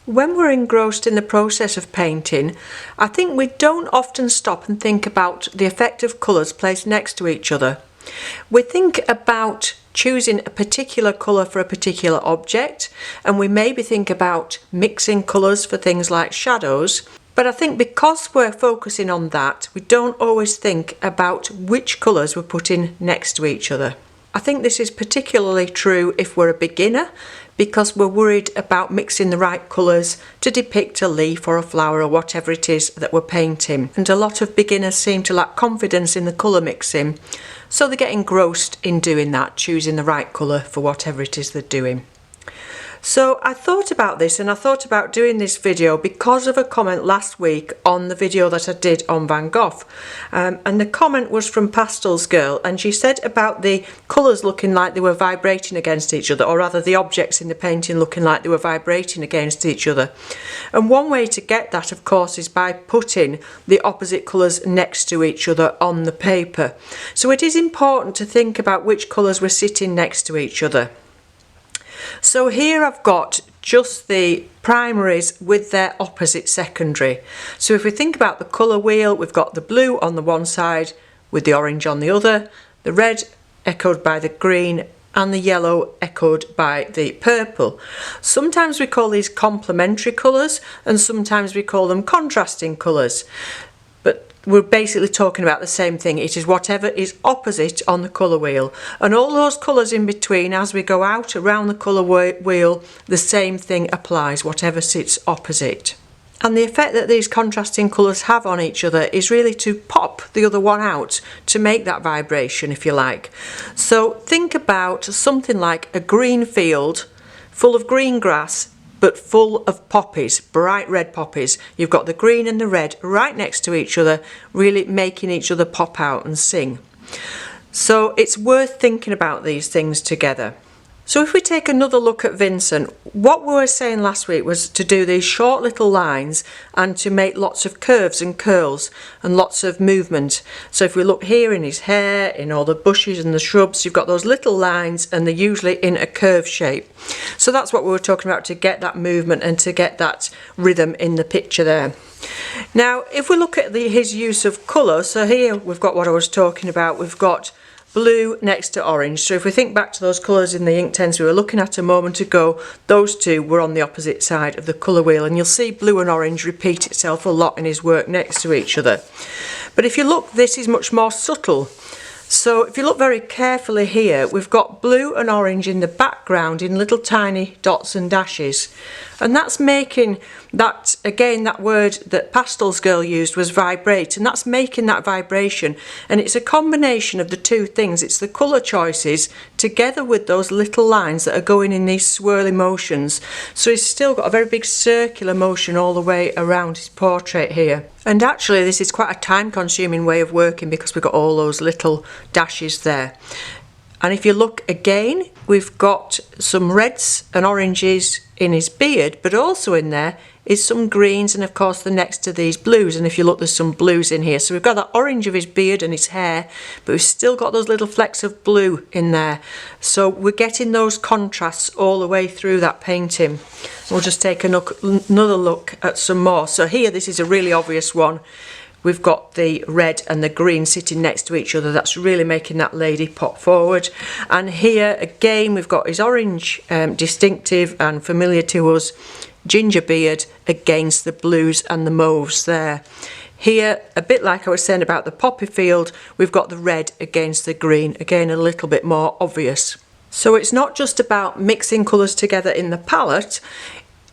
When we're engrossed in the process of painting, I think we don't often stop and think about the effect of colours placed next to each other. We think about choosing a particular colour for a particular object, and we maybe think about mixing colours for things like shadows, but I think because we're focusing on that, we don't always think about which colours we're putting next to each other. I think this is particularly true if we're a beginner, because we're worried about mixing the right colours to depict a leaf or a flower or whatever it is that we're painting. And a lot of beginners seem to lack confidence in the colour mixing, so they get engrossed in doing that, choosing the right colour for whatever it is they're doing. So I thought about this, and I thought about doing this video because of a comment last week on the video that I did on Van Gogh. And the comment was from Pastel's Girl, and she said about the colours looking like they were vibrating against each other, or rather the objects in the painting looking like they were vibrating against each other. And one way to get that, of course, is by putting the opposite colours next to each other on the paper. So it is important to think about which colours were sitting next to each other. So here I've got just the primaries with their opposite secondary. So if we think about the colour wheel, we've got the blue on the one side with the orange on the other, the red echoed by the green, and the yellow echoed by the purple. Sometimes we call these complementary colours, and sometimes we call them contrasting colours. But we're basically talking about the same thing. It is whatever is opposite on the colour wheel, and all those colours in between. As we go out around the colour wheel, the same thing applies, whatever sits opposite. And the effect that these contrasting colours have on each other is really to pop the other one out, to make that vibration, if you like. So think about something like a green field full of green grass, but full of poppies, bright red poppies. You've got the green and the red right next to each other, really making each other pop out and sing. So it's worth thinking about these things together. So if we take another look at Vincent, what we were saying last week was to do these short little lines and to make lots of curves and curls and lots of movement. So if we look here in his hair, in all the bushes and the shrubs, you've got those little lines, and they're usually in a curve shape. So that's what we were talking about, to get that movement and to get that rhythm in the picture there. Now if we look at his use of colour, so here we've got what I was talking about. We've got blue next to orange. So if we think back to those colours in the Inktense we were looking at a moment ago, those two were on the opposite side of the colour wheel, and you'll see blue and orange repeat itself a lot in his work next to each other. But if you look, this is much more subtle. So if you look very carefully here, we've got blue and orange in the background in little tiny dots and dashes. And that's making that, again, that word that Pastel's Girl used was vibrate, and that's making that vibration. And it's a combination of the two things. It's the colour choices together with those little lines that are going in these swirling motions. So he's still got a very big circular motion all the way around his portrait here. And actually this is quite a time-consuming way of working, because we've got all those little dashes there. And if you look again, we've got some reds and oranges in his beard, but also in there is some greens, and of course the next to these blues. And if you look, there's some blues in here. So we've got that orange of his beard and his hair, but we've still got those little flecks of blue in there. So we're getting those contrasts all the way through that painting. We'll just take another look at some more. So here, this is a really obvious one. We've got the red and the green sitting next to each other. That's really making that lady pop forward. And here again, we've got his orange, distinctive and familiar to us, ginger beard against the blues and the mauves there. Here, a bit like I was saying about the poppy field, we've got the red against the green, again a little bit more obvious. So it's not just about mixing colours together in the palette,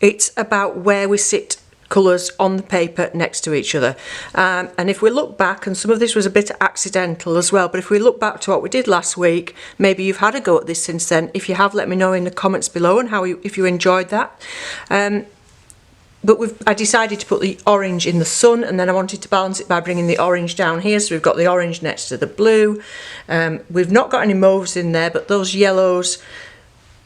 it's about where we sit colours on the paper next to each other. And if we look back, and some of this was a bit accidental as well, but if we look back to what we did last week, maybe you've had a go at this since then. If you have, let me know in the comments below and if you enjoyed that. But I decided to put the orange in the sun, and then I wanted to balance it by bringing the orange down here. So we've got the orange next to the blue. We've not got any mauves in there, but those yellows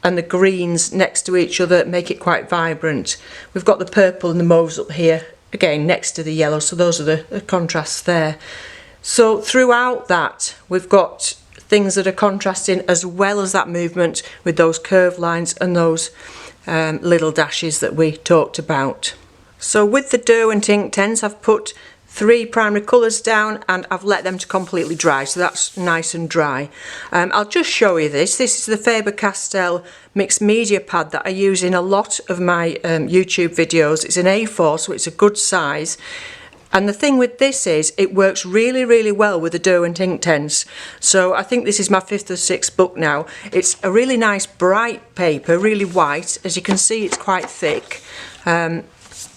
and the greens next to each other make it quite vibrant. We've got the purple and the mauves up here, again next to the yellow, so those are the contrasts there. So throughout that, we've got things that are contrasting, as well as that movement with those curved lines and those little dashes that we talked about. So with the Derwent Inktense, I've put 3 primary colours down and I've let them to completely dry, so that's nice and dry. I'll just show you this. This is the Faber Castell mixed media pad that I use in a lot of my YouTube videos. It's an A4, so it's a good size. And the thing with this is it works really well with the Derwent Inktense. So I think this is my 5th or 6th book now. It's a really nice bright paper, really white. As you can see, it's quite thick.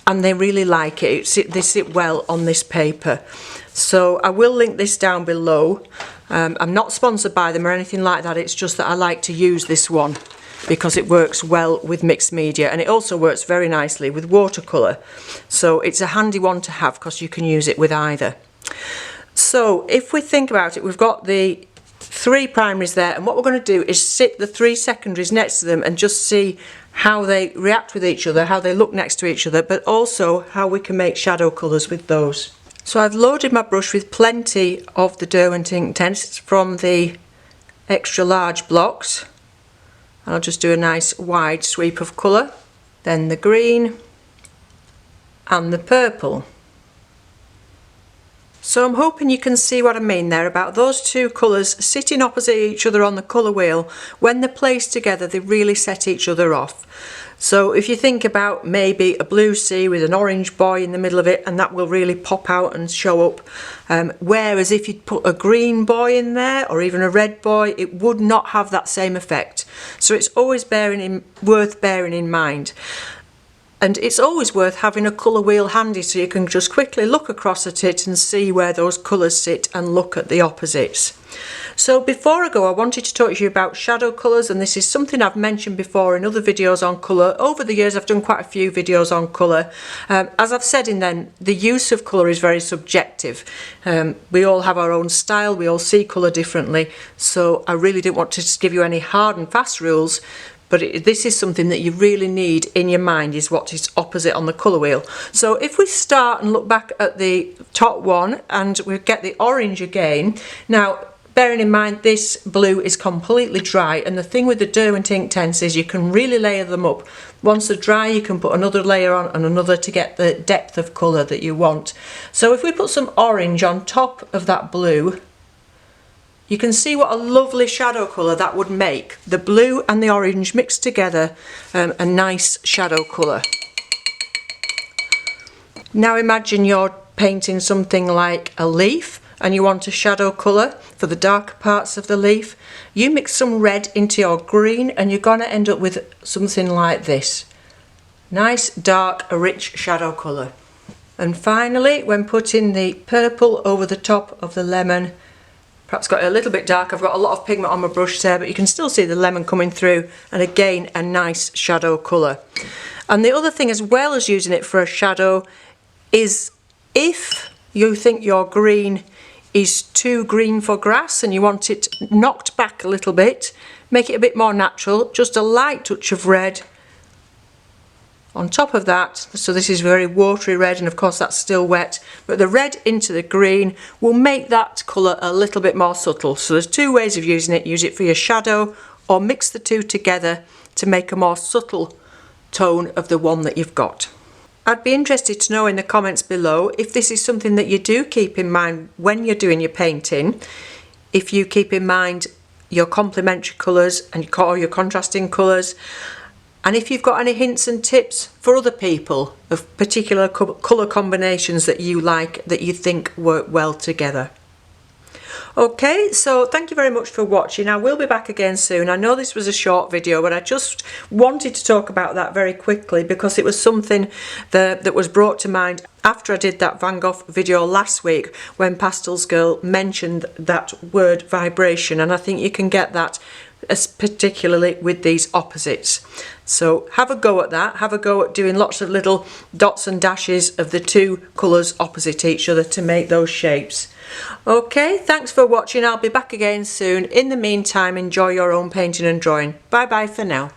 And they really like it. They sit well on this paper. So I will link this down below. I'm not sponsored by them or anything like that. It's just that I like to use this one because it works well with mixed media, and it also works very nicely with watercolour. So it's a handy one to have because you can use it with either. So if we think about it, we've got the 3 primaries there, and what we're going to do is sit the 3 secondaries next to them and just see how they react with each other, how they look next to each other, but also how we can make shadow colours with those. So I've loaded my brush with plenty of the Derwent Inktense from the extra large blocks. I'll just do a nice wide sweep of colour, then the green and the purple. So I'm hoping you can see what I mean there about those 2 colours sitting opposite each other on the colour wheel. When they're placed together, they really set each other off. So if you think about maybe a blue sea with an orange buoy in the middle of it, and that will really pop out and show up. Whereas if you'd put a green buoy in there or even a red buoy, it would not have that same effect. So it's always worth bearing in mind. And it's always worth having a colour wheel handy so you can just quickly look across at it and see where those colours sit and look at the opposites. So before I go, I wanted to talk to you about shadow colours, and this is something I've mentioned before in other videos on colour. Over the years I've done quite a few videos on colour. As I've said in them, the use of colour is very subjective. We all have our own style, we all see colour differently, so I really didn't want to just give you any hard and fast rules. But this is something that you really need in your mind, is what is opposite on the colour wheel. So if we start and look back at the top one and we get the orange again. Now, bearing in mind this blue is completely dry, and the thing with the Derwent Inktense is you can really layer them up. Once they're dry, you can put another layer on and another to get the depth of colour that you want. So if we put some orange on top of that blue, you can see what a lovely shadow colour that would make. The blue and the orange mixed together, a nice shadow colour. Now imagine you're painting something like a leaf and you want a shadow colour for the darker parts of the leaf. You mix some red into your green and you're going to end up with something like this. Nice, dark, rich shadow colour. And finally, when putting the purple over the top of the lemon, perhaps got it a little bit dark. I've got a lot of pigment on my brush there, but you can still see the lemon coming through, and again a nice shadow colour. And the other thing, as well as using it for a shadow, is if you think your green is too green for grass and you want it knocked back a little bit, make it a bit more natural, just a light touch of red on top of that. So this is very watery red, and of course that's still wet, but the red into the green will make that colour a little bit more subtle. So there's 2 ways of using it. Use it for your shadow or mix the 2 together to make a more subtle tone of the one that you've got. I'd be interested to know in the comments below if this is something that you do keep in mind when you're doing your painting. If you keep in mind your complementary colours and your contrasting colours, and if you've got any hints and tips for other people of particular colour combinations that you like, that you think work well together. Okay, so thank you very much for watching. I will be back again soon. I know this was a short video, but I just wanted to talk about that very quickly because it was something that was brought to mind after I did that Van Gogh video last week when Pastels Girl mentioned that word vibration, and I think you can get that particularly with these opposites. So have a go at that. Have a go at doing lots of little dots and dashes of the 2 colours opposite each other to make those shapes. Okay, thanks for watching. I'll be back again soon. In the meantime, enjoy your own painting and drawing. Bye bye for now.